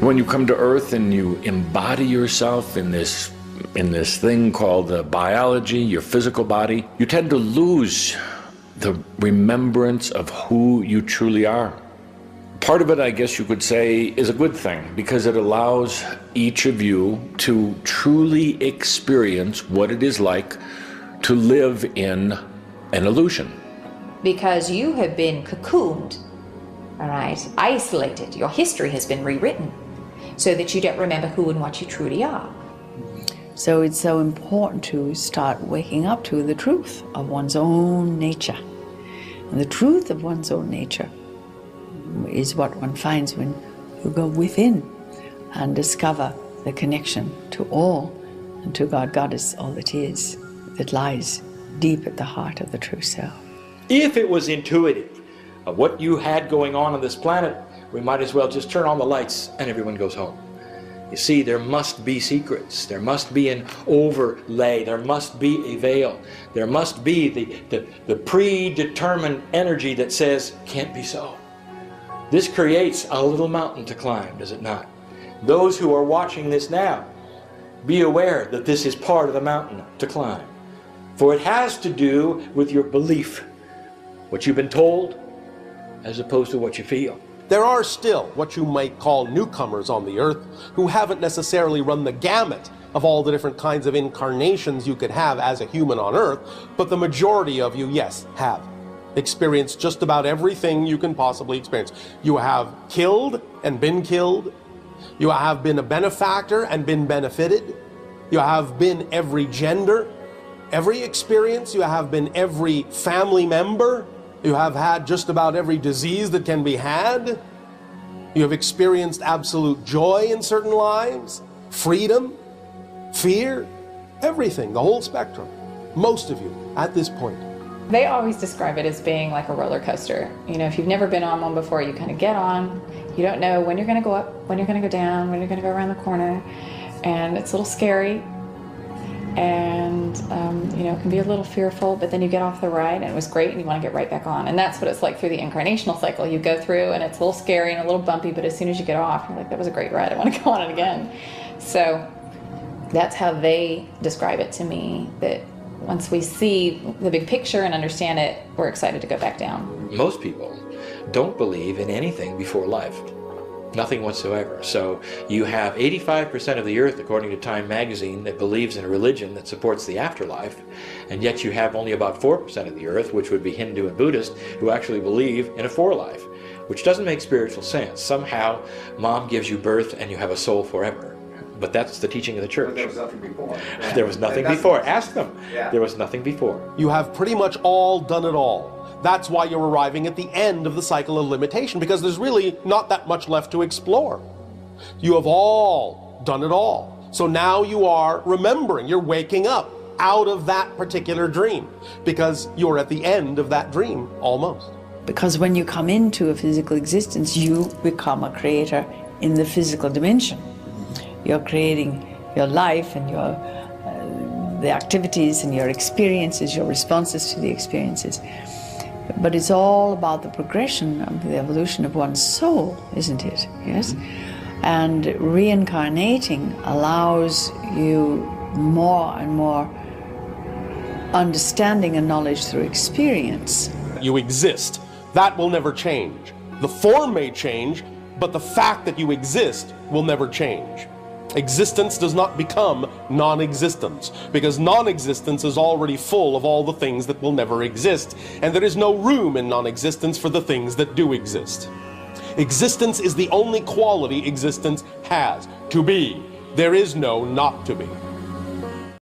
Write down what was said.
When you come to Earth and you embody yourself in this thing called biology, your physical body, you tend to lose the remembrance of who you truly are. Part of it, I guess you could say, is a good thing, because it allows each of you to truly experience what it is like to live in an illusion. Because you have been cocooned, all right, isolated. Your history has been rewritten so that you don't remember who and what you truly are. So it's so important to start waking up to the truth of one's own nature. And the truth of one's own nature is what one finds when you go within and discover the connection to all and to God. God is all that is, that lies deep at the heart of the true self. If it was intuitive of what you had going on this planet, we might as well just turn on the lights and everyone goes home. You see, there must be secrets. There must be an overlay. There must be a veil. There must be the predetermined energy that says, can't be so. This creates a little mountain to climb, does it not? Those who are watching this now, be aware that this is part of the mountain to climb. For it has to do with your belief, what you've been told, as opposed to what you feel. There are still what you might call newcomers on the earth who haven't necessarily run the gamut of all the different kinds of incarnations you could have as a human on earth, but the majority of you, yes, have experienced just about everything you can possibly experience. You have killed and been killed. You have been a benefactor and been benefited. You have been every gender, every experience. You have been every family member. You have had just about every disease that can be had. You have experienced absolute joy in certain lives, freedom, fear, everything, the whole spectrum. Most of you at this point. They always describe it as being like a roller coaster. You know, if you've never been on one before, you kind of get on. You don't know when you're going to go up, when you're going to go down, when you're going to go around the corner. And it's a little scary. And, you know, it can be a little fearful, but then you get off the ride and it was great and you want to get right back on. And that's what it's like through the incarnational cycle. You go through and it's a little scary and a little bumpy, but as soon as you get off, you're like, that was a great ride. I want to go on it again. So that's how they describe it to me, that once we see the big picture and understand it, we're excited to go back down. Most people don't believe in anything before life. Nothing whatsoever. So you have 85% of the earth, according to Time magazine, that believes in a religion that supports the afterlife, and yet you have only about 4% of the earth, which would be Hindu and Buddhist, who actually believe in a forelife, which doesn't make spiritual sense. Somehow, mom gives you birth and you have a soul forever. But that's the teaching of the church. But there was nothing before. Yeah. There was nothing before. Ask them. Yeah. There was nothing before. You have pretty much all done it all. That's why you're arriving at the end of the cycle of limitation, because there's really not that much left to explore. You have all done it all. So now you are remembering, you're waking up out of that particular dream, because you're at the end of that dream, almost. Because when you come into a physical existence, you become a creator in the physical dimension. You're creating your life and your the activities and your experiences, your responses to the experiences. But it's all about the progression of the evolution of one's soul, isn't it? Yes? And reincarnating allows you more and more understanding and knowledge through experience. You exist. That will never change. The form may change, but the fact that you exist will never change. Existence does not become non-existence, because non-existence is already full of all the things that will never exist, and there is no room in non-existence for the things that do exist. Existence is the only quality existence has, to be. There is no not to be.